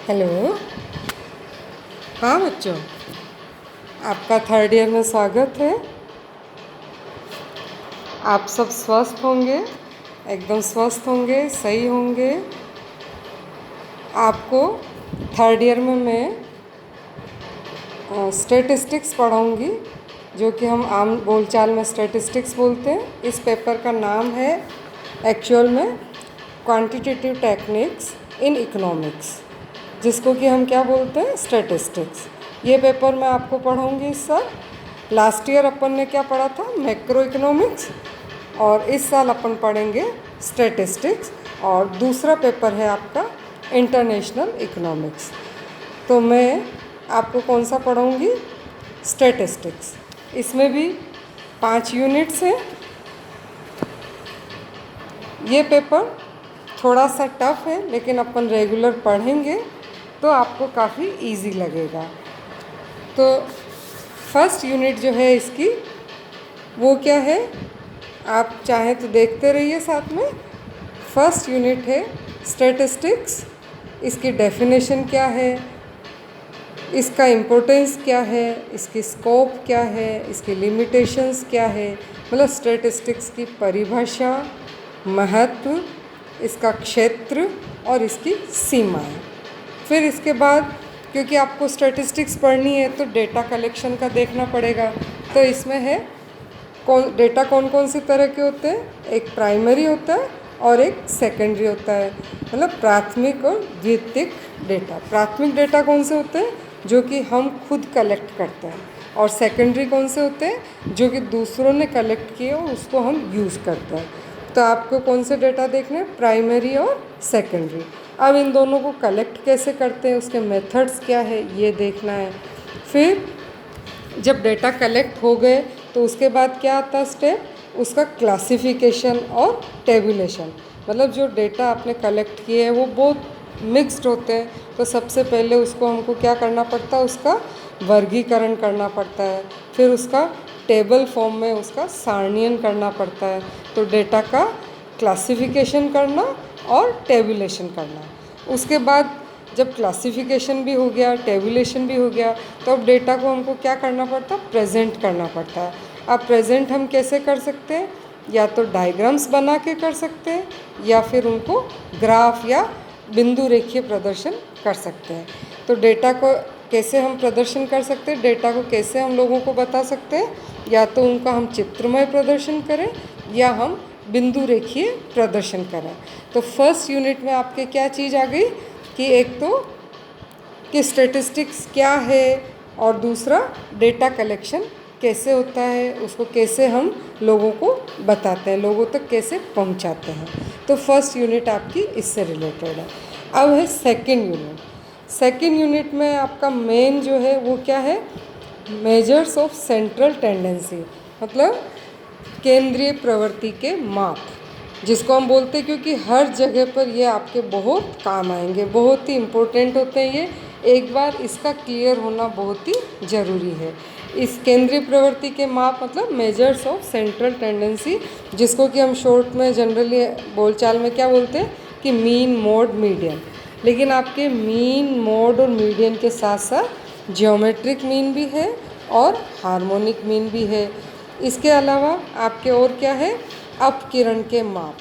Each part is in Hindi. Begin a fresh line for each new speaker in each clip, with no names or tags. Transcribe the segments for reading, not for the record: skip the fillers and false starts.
हेलो। हाँ बच्चों, आपका थर्ड ईयर में स्वागत है। आप सब स्वस्थ होंगे, एकदम स्वस्थ होंगे, सही होंगे। आपको थर्ड ईयर में मैं स्टैटिस्टिक्स पढ़ाऊँगी, जो कि हम आम बोलचाल में स्टैटिस्टिक्स बोलते हैं। इस पेपर का नाम है एक्चुअल में क्वांटिटेटिव टेक्निक्स इन इकोनॉमिक्स, जिसको कि हम क्या बोलते हैं, स्टैटिस्टिक्स। ये पेपर मैं आपको पढ़ाऊँगी इस साल। लास्ट ईयर अपन ने क्या पढ़ा था, मैक्रो इकोनॉमिक्स, और इस साल अपन पढ़ेंगे स्टैटिस्टिक्स। और दूसरा पेपर है आपका इंटरनेशनल इकोनॉमिक्स। तो मैं आपको कौन सा पढ़ाऊँगी, स्टैटिस्टिक्स। इसमें भी 5 यूनिट्स हैं। ये पेपर थोड़ा सा टफ है, लेकिन अपन रेगुलर पढ़ेंगे तो आपको काफ़ी इजी लगेगा। तो फर्स्ट यूनिट जो है इसकी, वो क्या है, आप चाहें तो देखते रहिए साथ में। फर्स्ट यूनिट है स्टैटिस्टिक्स। इसकी डेफिनेशन क्या है, इसका इम्पोर्टेंस क्या है, इसकी स्कोप क्या है, इसकी लिमिटेशंस क्या है, मतलब स्टैटिस्टिक्स की परिभाषा, महत्व, इसका क्षेत्र और इसकी सीमाएं। फिर इसके बाद, क्योंकि आपको स्टैटिस्टिक्स पढ़नी है तो डेटा कलेक्शन का देखना पड़ेगा। तो इसमें है डेटा कौन कौन सी तरह के होते हैं। एक प्राइमरी होता है और एक सेकेंडरी होता है, मतलब प्राथमिक और द्वितीयक डेटा। प्राथमिक डेटा कौन से होते हैं, जो कि हम खुद कलेक्ट करते हैं, और सेकेंडरी कौन से होते हैं, जो कि दूसरों ने कलेक्ट किए और उसको हम यूज़ करते हैं। तो आपको कौन से डेटा देखने हैं, प्राइमरी और सेकेंडरी। अब इन दोनों को कलेक्ट कैसे करते हैं, उसके मेथड्स क्या है, ये देखना है। फिर जब डेटा कलेक्ट हो गए तो उसके बाद क्या आता है स्टेप, उसका क्लासिफिकेशन और टेबुलेशन। मतलब जो डेटा आपने कलेक्ट किए हैं वो बहुत मिक्स्ड होते हैं, तो सबसे पहले उसको हमको क्या करना पड़ता है, उसका वर्गीकरण करना पड़ता है। फिर उसका टेबल फॉर्म में उसका सारणीयन करना पड़ता है। तो डेटा का क्लासिफिकेशन करना और टेबुलेशन करना। उसके बाद जब क्लासिफिकेशन भी हो गया, टेबुलेशन भी हो गया, तो अब डेटा को हमको क्या करना पड़ता है, प्रेजेंट करना पड़ता है। अब प्रेजेंट हम कैसे कर सकते हैं, या तो डायग्राम्स बना के कर सकते हैं, या फिर उनको ग्राफ या बिंदु रेखीय प्रदर्शन कर सकते हैं। तो डेटा को कैसे हम प्रदर्शन कर सकते हैं, डेटा को कैसे हम लोगों को बता सकते हैं, या तो उनका हम चित्रमय प्रदर्शन करें या हम बिंदु रेखीय प्रदर्शन करें। तो फर्स्ट यूनिट में आपके क्या चीज़ आ गई कि एक तो कि स्टैटिस्टिक्स क्या है, और दूसरा डेटा कलेक्शन कैसे होता है, उसको कैसे हम लोगों को बताते हैं, लोगों तक कैसे पहुंचाते हैं। तो फर्स्ट यूनिट आपकी इससे रिलेटेड है। अब है सेकंड यूनिट। सेकंड यूनिट में आपका मेन जो है वो क्या है, मेजर्स ऑफ सेंट्रल टेंडेंसी, मतलब केंद्रीय प्रवृत्ति के माप, जिसको हम बोलते हैं, क्योंकि हर जगह पर ये आपके बहुत काम आएंगे, बहुत ही इम्पोर्टेंट होते हैं ये। एक बार इसका क्लियर होना बहुत ही ज़रूरी है। इस केंद्रीय प्रवृत्ति के माप मतलब मेजर्स ऑफ सेंट्रल टेंडेंसी, जिसको कि हम शॉर्ट में जनरली बोलचाल में क्या बोलते हैं कि मीन, मोड, मीडियन। लेकिन आपके मीन, मोड और मीडियन के साथ साथ जियोमेट्रिक मीन भी है और हार्मोनिक मीन भी है। इसके अलावा आपके और क्या है, अपकिरण के माप।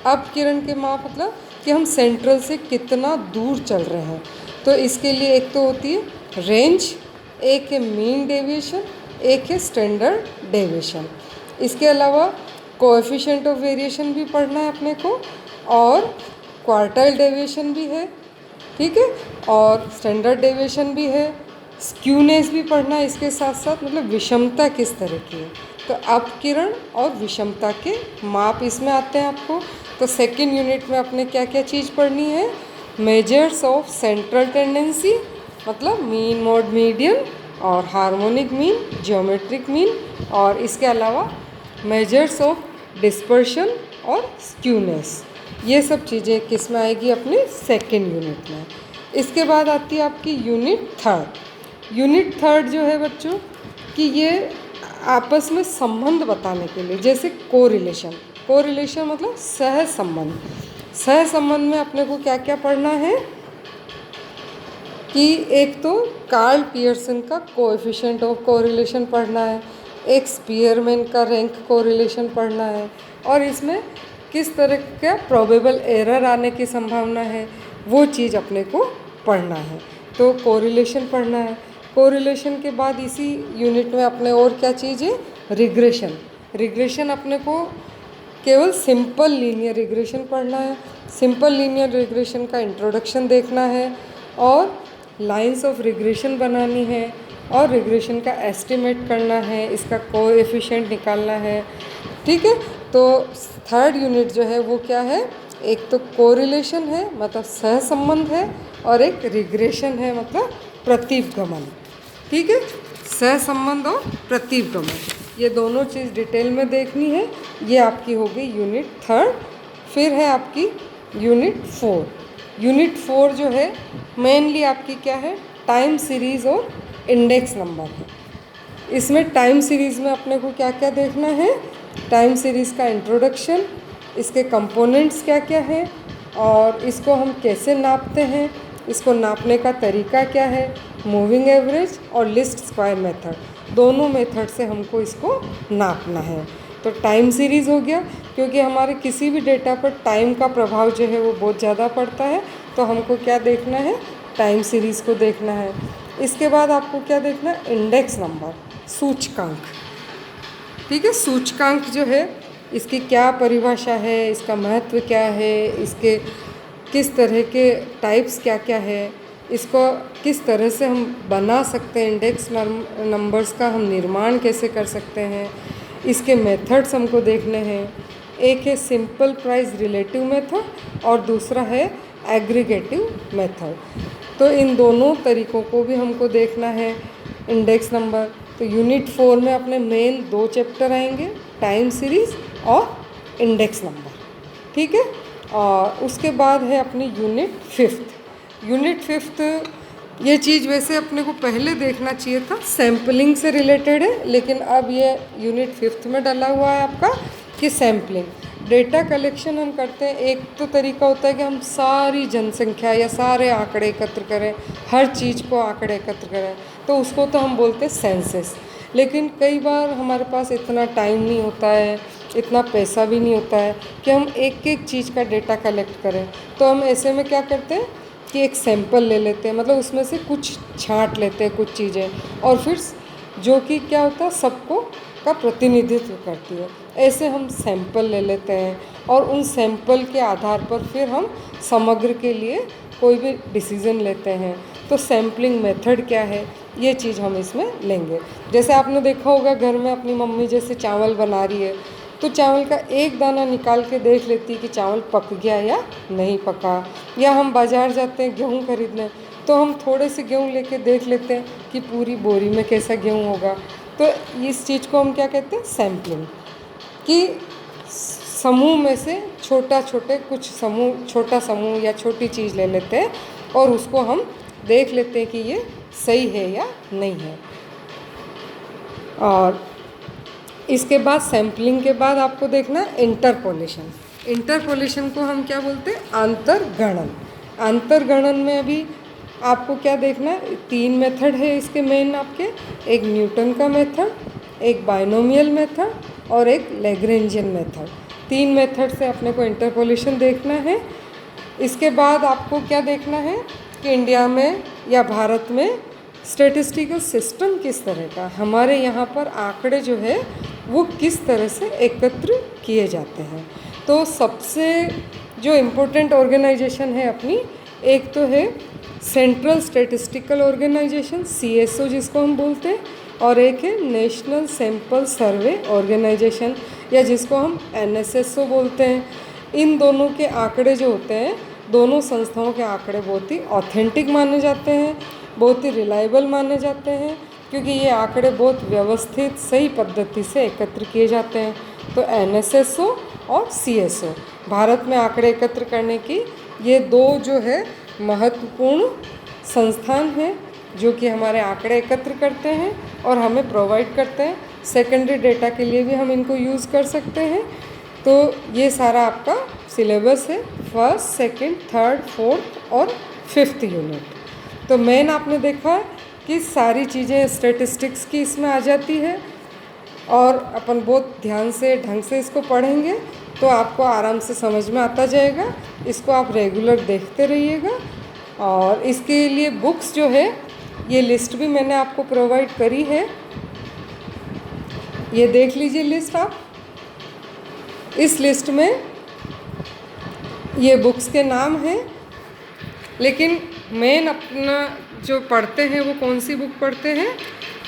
अपकिरण के माप मतलब कि हम सेंट्रल से कितना दूर चल रहे हैं। तो इसके लिए एक तो होती है रेंज, एक है मीन डेविएशन, एक है स्टैंडर्ड डेविएशन। इसके अलावा कोएफिशिएंट ऑफ वेरिएशन भी पढ़ना है अपने को, और क्वार्टाइल डेविएशन भी है, ठीक है, और स्टैंडर्ड डेविएशन भी है। स्क्यूनेस भी पढ़ना है इसके साथ साथ, मतलब विषमता किस तरह की है। तो अपकिरण और विषमता के माप इसमें आते हैं आपको। तो सेकंड यूनिट में आपने क्या क्या चीज़ पढ़नी है, मेजर्स ऑफ सेंट्रल टेंडेंसी मतलब मीन, मोड, मीडियन, और हार्मोनिक मीन, जियोमेट्रिक मीन, और इसके अलावा मेजर्स ऑफ डिस्पर्शन और स्क्यूनेस। ये सब चीज़ें किस में आएगी, अपने सेकंड यूनिट में। इसके बाद आती है आपकी यूनिट थर्ड। यूनिट थर्ड जो है बच्चों कि ये आपस में संबंध बताने के लिए, जैसे कोरिलेशन। कोरिलेशन मतलब सह संबंध। सह संबंध में अपने को क्या क्या पढ़ना है, कि एक तो कार्ल पियर्सन का कोएफिशिएंट ऑफ कोरिलेशन पढ़ना है, एक स्पीयरमैन का रैंक कोरिलेशन पढ़ना है, और इसमें किस तरह का प्रोबेबल एरर आने की संभावना है वो चीज़ अपने को पढ़ना है। तो कोरिलेशन पढ़ना है। कोरिलेशन के बाद इसी यूनिट में अपने और क्या चीज़ है, रिग्रेशन। रिग्रेशन अपने को केवल सिंपल लीनियर रिग्रेशन पढ़ना है। सिंपल लीनियर रिग्रेशन का इंट्रोडक्शन देखना है और लाइंस ऑफ रिग्रेशन बनानी है और रिग्रेशन का एस्टिमेट करना है, इसका कोएफिशिएंट निकालना है। ठीक है, तो थर्ड यूनिट जो है वो क्या है, एक तो कोरिलेशन है मतलब सहसंबंध है, और एक रिग्रेशन है मतलब प्रतीपगमन। ठीक है, सहसंबंध और प्रतीपगमन, ये दोनों चीज़ डिटेल में देखनी है। ये आपकी हो गई यूनिट थर्ड। फिर है आपकी यूनिट फोर। यूनिट फोर जो है मेनली आपकी क्या है, टाइम सीरीज़ और इंडेक्स नंबर है। इसमें टाइम सीरीज़ में अपने को क्या क्या देखना है, टाइम सीरीज़ का इंट्रोडक्शन, इसके कंपोनेंट्स क्या क्या है, और इसको हम कैसे नापते हैं, इसको नापने का तरीका क्या है, मूविंग एवरेज और लिस्ट स्क्वायर मेथड, दोनों मेथड से हमको इसको नापना है। तो टाइम सीरीज़ हो गया, क्योंकि हमारे किसी भी डेटा पर टाइम का प्रभाव जो है वो बहुत ज़्यादा पड़ता है, तो हमको क्या देखना है, टाइम सीरीज़ को देखना है। इसके बाद आपको क्या देखना है, इंडेक्स नंबर, सूचकांक। ठीक है, सूचकांक जो है इसकी क्या परिभाषा है, इसका महत्व क्या है, इसके किस तरह के टाइप्स क्या क्या है, इसको किस तरह से हम बना सकते हैं, इंडेक्स नंबर्स का हम निर्माण कैसे कर सकते हैं, इसके मेथड्स हमको देखने हैं। एक है सिंपल प्राइस रिलेटिव मेथड और दूसरा है एग्रीगेटिव मेथड। तो इन दोनों तरीक़ों को भी हमको देखना है। इंडेक्स नंबर, तो यूनिट 4 में अपने मेन 2 चैप्टर आएंगे, टाइम सीरीज़ और इंडेक्स नंबर। ठीक है, और उसके बाद है अपनी यूनिट 5। यूनिट 5 ये चीज़ वैसे अपने को पहले देखना चाहिए था, सैम्पलिंग से रिलेटेड है, लेकिन अब ये यूनिट 5 में डाला हुआ है आपका कि सैम्पलिंग, डेटा कलेक्शन हम करते हैं। एक तो तरीका होता है कि हम सारी जनसंख्या या सारे आंकड़े एकत्र करें, हर चीज़ को आंकड़े एकत्र करें, तो उसको तो हम बोलते हैं सेंसस। लेकिन कई बार हमारे पास इतना टाइम नहीं होता है, इतना पैसा भी नहीं होता है कि हम एक एक चीज़ का डेटा कलेक्ट करें। तो हम ऐसे में क्या करते हैं कि एक सैंपल ले लेते हैं, मतलब उसमें से कुछ छांट लेते हैं कुछ चीज़ें, और फिर जो कि क्या होता है सबको का प्रतिनिधित्व करती है, ऐसे हम सैंपल ले लेते हैं और उन सैंपल के आधार पर फिर हम समग्र के लिए कोई भी डिसीज़न लेते हैं। तो सैम्पलिंग मेथड क्या है, ये चीज़ हम इसमें लेंगे। जैसे आपने देखा होगा घर में अपनी मम्मी जैसे चावल बना रही है, तो चावल का एक दाना निकाल के देख लेती है कि चावल पक गया या नहीं पका। या हम बाज़ार जाते हैं गेहूँ खरीदने, तो हम थोड़े से गेहूँ लेके देख लेते हैं कि पूरी बोरी में कैसा गेहूँ होगा। तो इस चीज़ को हम क्या कहते हैं, सैम्पलिंग, कि समूह में से छोटा समूह या छोटी चीज़ ले लेते हैं और उसको हम देख लेते हैं कि ये सही है या नहीं है। और इसके बाद सैम्पलिंग के बाद आपको देखना है इंटरपोलेशन। इंटरपोलेशन को हम क्या बोलते हैं, अंतर्गणन। अंतर्गणन में अभी आपको क्या देखना है, 3 मेथड है इसके मेन आपके, एक न्यूटन का मेथड, एक बाइनोमियल मेथड और एक लैग्रेंजियन मेथड। 3 मेथड से अपने को इंटरपोलेशन देखना है। इसके बाद आपको क्या देखना है कि इंडिया में या भारत में स्टैटिस्टिकल सिस्टम किस तरह का, हमारे यहाँ पर आंकड़े जो है वो किस तरह से एकत्र किए जाते हैं। तो सबसे जो इम्पोर्टेंट ऑर्गेनाइजेशन है अपनी, एक तो है सेंट्रल स्टैटिस्टिकल ऑर्गेनाइजेशन CSO जिसको हम बोलते हैं, और एक है नेशनल सैंपल सर्वे ऑर्गेनाइजेशन या जिसको हम NSSO बोलते हैं। इन दोनों के आंकड़े जो होते हैं, दोनों संस्थाओं के आंकड़े बहुत ही ऑथेंटिक माने जाते हैं, बहुत ही रिलायबल माने जाते हैं, क्योंकि ये आंकड़े बहुत व्यवस्थित सही पद्धति से एकत्र किए जाते हैं। तो NSSO और CSO भारत में आंकड़े एकत्र करने की ये 2 जो है महत्वपूर्ण संस्थान हैं, जो कि हमारे आंकड़े एकत्र करते हैं और हमें प्रोवाइड करते हैं। सेकेंडरी डेटा के लिए भी हम इनको यूज़ कर सकते हैं। तो ये सारा आपका सिलेबस है, 1st, 2nd, 3rd, 4th और 5th यूनिट। तो मेन आपने देखा कि सारी चीज़ें स्टैटिस्टिक्स की इसमें आ जाती है, और अपन बहुत ध्यान से ढंग से इसको पढ़ेंगे तो आपको आराम से समझ में आता जाएगा। इसको आप रेगुलर देखते रहिएगा। और इसके लिए बुक्स जो है, ये लिस्ट भी मैंने आपको प्रोवाइड करी है, ये देख लीजिए लिस्ट आप। इस लिस्ट में ये बुक्स के नाम हैं, लेकिन मेन अपना जो पढ़ते हैं वो कौन सी बुक पढ़ते हैं?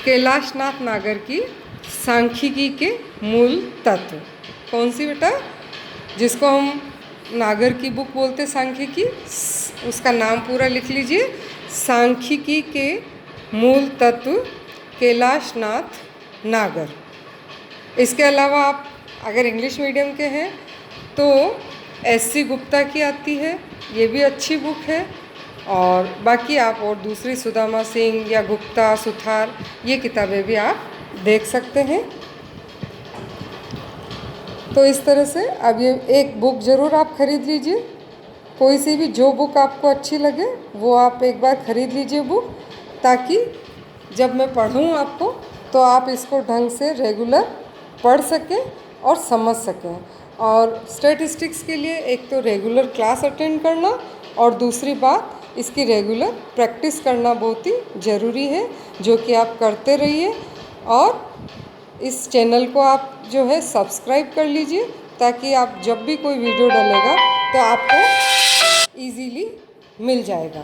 कैलाश नाथ नागर की सांख्यिकी के मूल तत्व। कौन सी बेटा? जिसको हम नागर की बुक बोलते सांख्यिकी, उसका नाम पूरा लिख लीजिए, सांख्यिकी के मूल तत्व, कैलाश नाथ नागर। इसके अलावा आप अगर इंग्लिश मीडियम के हैं तो एस.सी. गुप्ता की आती है, ये भी अच्छी बुक है। और बाकी आप और दूसरी सुदामा सिंह या गुप्ता, सुथार, ये किताबें भी आप देख सकते हैं। तो इस तरह से अब ये एक बुक ज़रूर आप ख़रीद लीजिए, कोई सी भी जो बुक आपको अच्छी लगे वो आप एक बार ख़रीद लीजिए बुक, ताकि जब मैं पढ़ूँ आपको तो आप इसको ढंग से रेगुलर पढ़ सकें और समझ सकें। और स्टैटिस्टिक्स के लिए एक तो रेगुलर क्लास अटेंड करना, और दूसरी बात इसकी रेगुलर प्रैक्टिस करना बहुत ही ज़रूरी है, जो कि आप करते रहिए। और इस चैनल को आप जो है सब्सक्राइब कर लीजिए, ताकि आप जब भी कोई वीडियो डालेगा तो आपको इजीली मिल जाएगा।